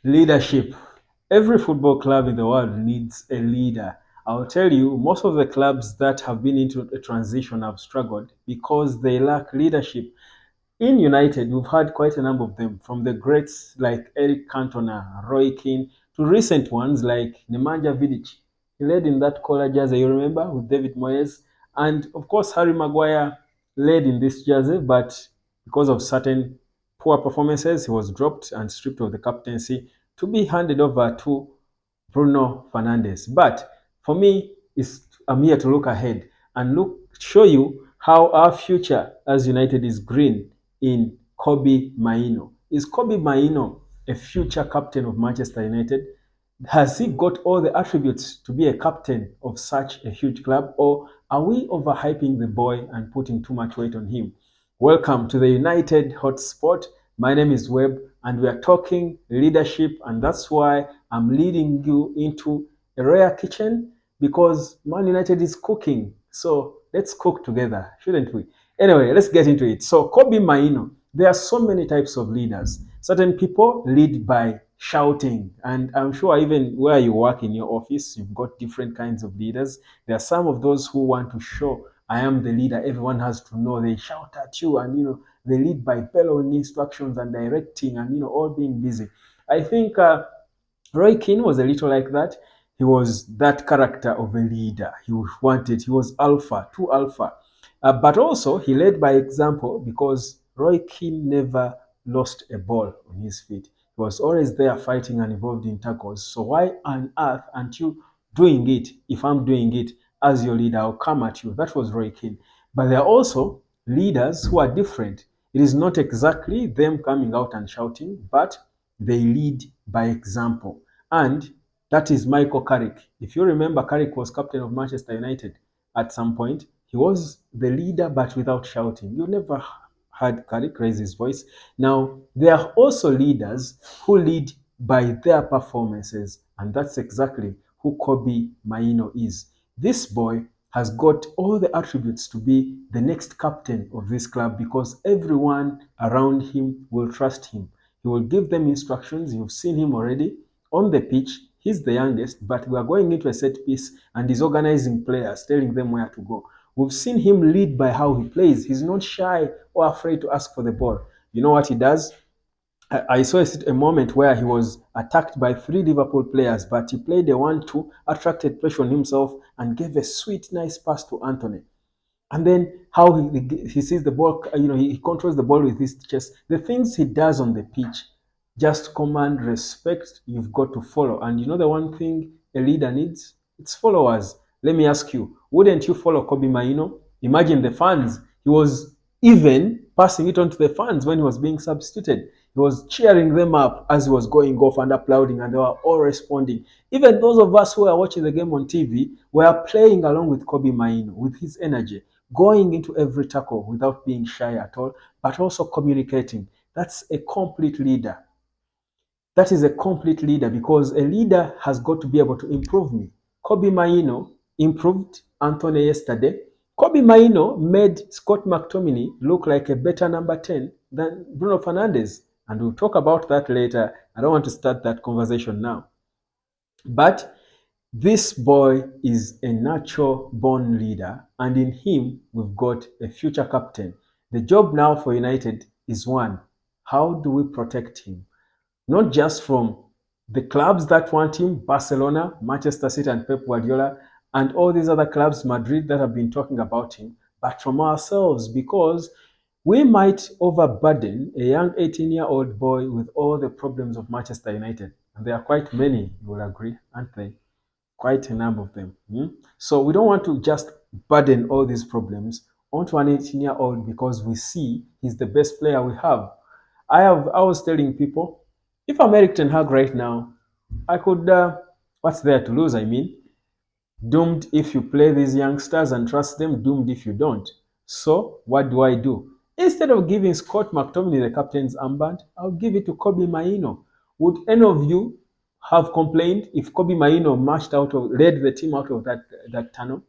Leadership. Every football club in the world needs a leader. I'll tell you, most of the clubs that have been into a transition have struggled because they lack leadership. In United, we've had quite a number of them, from the greats like Eric Cantona, Roy Keane, to recent ones like Nemanja Vidic. He led in that color jersey, you remember, with David Moyes. And of course, Harry Maguire led in this jersey, but because of certain poor performances, he was dropped and stripped of the captaincy to be handed over to Bruno Fernandes. But for me, I'm here to look ahead and show you how our future as United is green in Kobbie Mainoo. Is Kobbie Mainoo a future captain of Manchester United? Has he got all the attributes to be a captain of such a huge club, or are we overhyping the boy and putting too much weight on him? Welcome to the United Hotspot. My name is Webb, and we are talking leadership, and that's why I'm leading you into a rare kitchen because Man United is cooking. So let's cook together, shouldn't we? Anyway, let's get into it. So Kobbie Mainoo, there are so many types of leaders. Certain people lead by shouting, and I'm sure even where you work in your office, you've got different kinds of leaders. There are some of those who want to show I am the leader. Everyone has to know. They shout at you, and they lead by bellowing instructions and directing, and all being busy. I think Roy Keane was a little like that. He was that character of a leader. He was alpha, too alpha. But also, he led by example because Roy Keane never lost a ball on his feet. He was always there fighting and involved in tackles. So why on earth aren't you doing it? If I'm doing it as your leader, I'll come at you. That was Roy Keane. But there are also leaders who are different. It is not exactly them coming out and shouting, but they lead by example. And that is Michael Carrick. If you remember, Carrick was captain of Manchester United at some point. He was the leader, but without shouting. You never heard Carrick raise his voice. Now, there are also leaders who lead by their performances, and that's exactly who Kobbie Mainoo is. This boy has got all the attributes to be the next captain of this club because everyone around him will trust him. He will give them instructions. You've seen him already on the pitch. He's the youngest, but we are going into a set piece and he's organizing players, telling them where to go. We've seen him lead by how he plays. He's not shy or afraid to ask for the ball. You know what he does? I saw a moment where he was attacked by three Liverpool players, but he played a 1-2, attracted pressure on himself, and gave a sweet, nice pass to Anthony. And then how he sees the ball, he controls the ball with his chest. The things he does on the pitch just command respect. You've got to follow. And you know the one thing a leader needs? It's followers. Let me ask you, wouldn't you follow Kobbie Mainoo? Imagine the fans. He was even passing it on to the fans when he was being substituted. He was cheering them up as he was going off and applauding, and they were all responding. Even those of us who are watching the game on TV were playing along with Kobbie Mainoo, with his energy, going into every tackle without being shy at all, but also communicating. That's a complete leader. That is a complete leader because a leader has got to be able to improve me. Kobbie Mainoo improved Anthony yesterday. Kobbie Mainoo made Scott McTominay look like a better number 10 than Bruno Fernandes. And we'll talk about that later. I don't want to start that conversation now. But this boy is a natural born leader, and in him, we've got a future captain. The job now for United is one: how do we protect him? Not just from the clubs that want him, Barcelona, Manchester City, and Pep Guardiola, and all these other clubs, Madrid, that have been talking about him, but from ourselves, because we might overburden a young 18-year-old boy with all the problems of Manchester United. And there are quite many, you will agree, aren't they? Quite a number of them. So we don't want to just burden all these problems onto an 18-year-old because we see he's the best player we have. I was telling people, if I'm Eric Ten Hag right now, I could, what's there to lose? I mean, doomed if you play these youngsters and trust them, doomed if you don't. So what do? Instead of giving Scott McTominay the captain's armband, I'll give it to Kobbie Mainoo. Would any of you have complained if Kobbie Mainoo led the team out of that tunnel?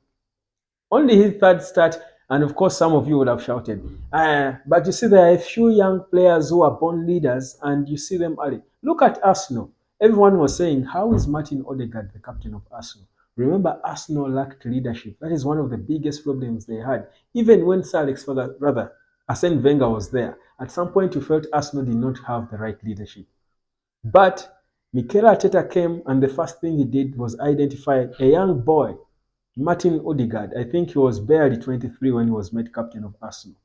Only his third start, and of course some of you would have shouted. But you see, there are a few young players who are born leaders, and you see them early. Look at Arsenal. Everyone was saying, how is Martin Odegaard the captain of Arsenal? Remember, Arsenal lacked leadership. That is one of the biggest problems they had. Even when Sir Alex, rather, Arsene Wenger was there, at some point you felt Arsenal did not have the right leadership. But Mikel Arteta came, and the first thing he did was identify a young boy, Martin Odegaard. I think he was barely 23 when he was made captain of Arsenal.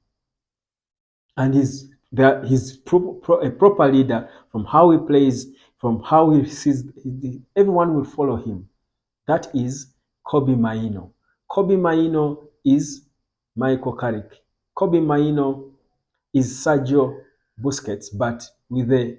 And he's a proper leader from how he plays, from how he sees. Everyone will follow him. That is Kobbie Mainoo. Kobbie Mainoo is Michael Carrick. Kobbie Mainoo is Sergio Busquets, but with a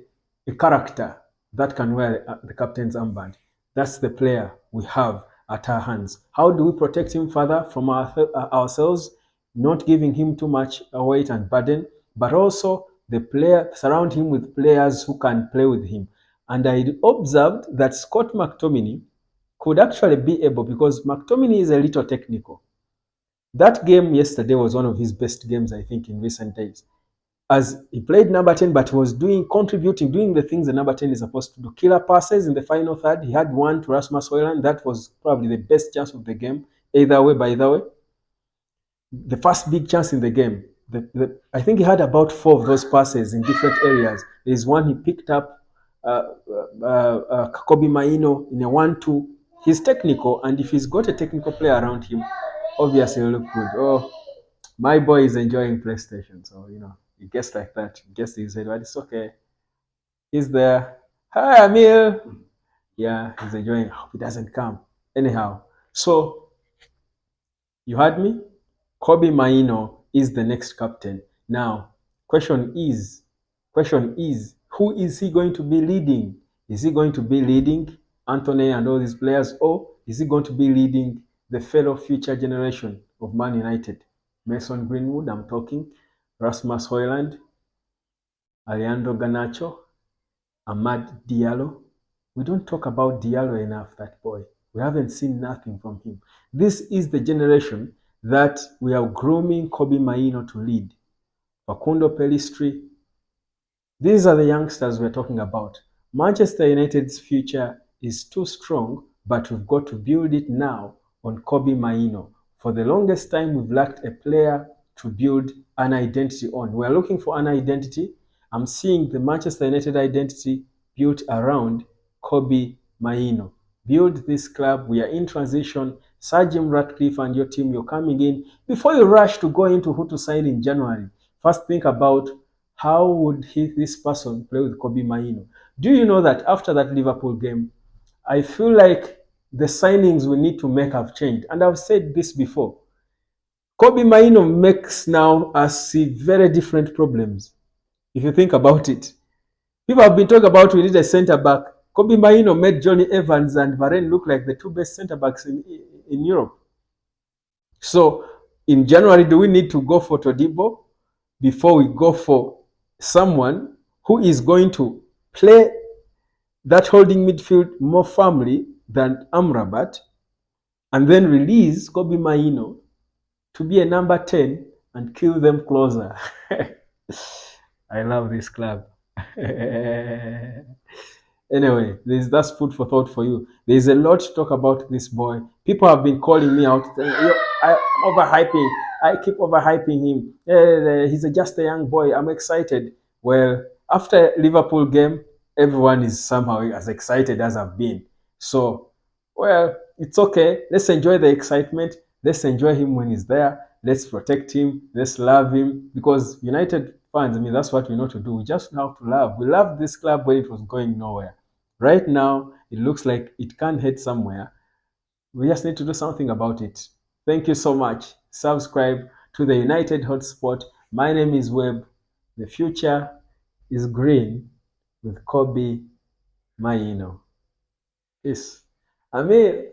character that can wear the captain's armband. That's the player we have at our hands. How do we protect him further from ourselves? Not giving him too much weight and burden, but also the player surround him with players who can play with him. And I observed that Scott McTominay could actually be able, because McTominay is a little technical. That game yesterday was one of his best games, I think, in recent days. As he played number 10, but was contributing, doing the things the number 10 is supposed to do. Killer passes in the final third. He had one to Rasmus Højlund. That was probably the best chance of the game. Either way, by the way, the first big chance in the game. I think he had about 4 of those passes in different areas. There's one he picked up, Kobbie Mainoo in a 1-2. He's technical, and if he's got a technical player around him, obviously he'll look good. Oh, my boy is enjoying PlayStation, so he gets like that. He gets his head, but it's okay. He's there. Hi, Emil. Yeah, he's enjoying. I hope he doesn't come. Anyhow, so you heard me? Kobbie Mainoo is the next captain. Now, question is, who is he going to be leading? Is he going to be leading Anthony and all these players, or is he going to be leading the fellow future generation of Man United? Mason Greenwood, I'm talking, Rasmus Højlund, Alejandro Garnacho, Amad Diallo. We don't talk about Diallo enough, that boy. We haven't seen nothing from him. This is the generation that we are grooming Kobbie Mainoo to lead. Facundo Pellistri. These are the youngsters we're talking about. Manchester United's future is too strong, but we've got to build it now on Kobbie Mainoo. For the longest time, we've lacked a player to build an identity on. We're looking for an identity. I'm seeing the Manchester United identity built around Kobbie Mainoo. Build this club. We are in transition. Sir Jim Ratcliffe and your team, you're coming in. Before you rush to go into who to sign in January, first think about how would this person play with Kobbie Mainoo. Do you know that after that Liverpool game, I feel like the signings we need to make have changed. And I've said this before. Kobbie Mainoo makes now us see very different problems. If you think about it. People have been talking about we need a centre-back. Kobbie Mainoo made Johnny Evans and Varane look like the 2 best centre-backs in Europe. So, in January, do we need to go for Todibo before we go for someone who is going to play that holding midfield more firmly than Amrabat, and then release Kobbie Mainoo to be a number 10 and kill them closer? I love this club. Anyway, that's food for thought for you. There's a lot to talk about this boy. People have been calling me out. I'm overhyping. I keep overhyping him. He's just a young boy. I'm excited. Well, after Liverpool game, everyone is somehow as excited as I've been. So, well, it's okay. Let's enjoy the excitement. Let's enjoy him when he's there. Let's protect him. Let's love him. Because United fans, I mean, that's what we know to do. We just know how to love. We loved this club when it was going nowhere. Right now, it looks like it can't head somewhere. We just need to do something about it. Thank you so much. Subscribe to the United Hotspot. My name is Webb. The future is green with Kobbie Mainoo. Peace. I mean,